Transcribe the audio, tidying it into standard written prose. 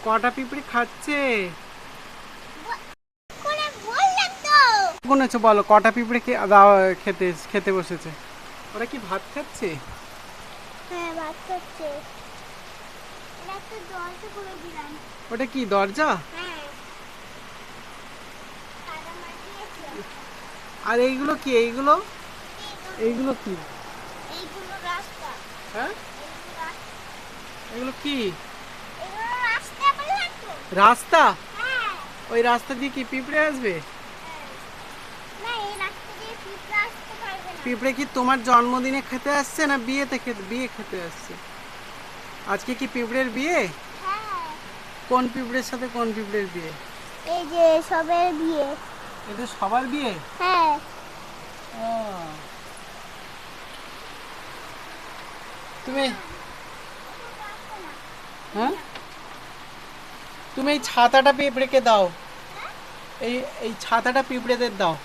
কটা পিঁপড়ে খাচ্ছে? করে বললাম তো। গুনেছো বলো, কটা পিঁপড়ে দাও খেতে খেতে বসেছে? ওরা কি ভাত খাচ্ছে? হ্যাঁ, ভাত খাচ্ছে। এটা একটা দরজা করে দিলাম। ওটা কি দরজা? হ্যাঁ, সাদা মাটি আছে। আর এইগুলো কি? এইগুলো এইগুলো কি? এইগুলো রাস্তা। হ্যাঁ, এইগুলো রাস্তা। এগুলো কি? এগুলো রাস্তা বললাম তো। রাস্তা? হ্যাঁ, ওই রাস্তা দিয়ে কি পিঁপড়ে আসবে? হ্যাঁ। না, এই রাস্তা দিয়ে পিঁপড়া আসতে পারবে না। পিঁপড়ে কি তোমার জন্মদিনে খেতে আসছে না বিয়েতে বিয়ে খেতে আসছে? আজকে কি পিঁপড়ের বিয়ে? হ্যাঁ, কোন পিঁপড়ের সাথে কোন পিঁপড়ের বিয়ে? এই যে সবের বিয়ে। এদের সবার বিয়ে? হ্যাঁ, ও, তুমি হ্যাঁ, তুমি এই ছাতাটা পিঁপড়েকে দাও। এই এই ছাতাটা পিঁপড়েদের দাও।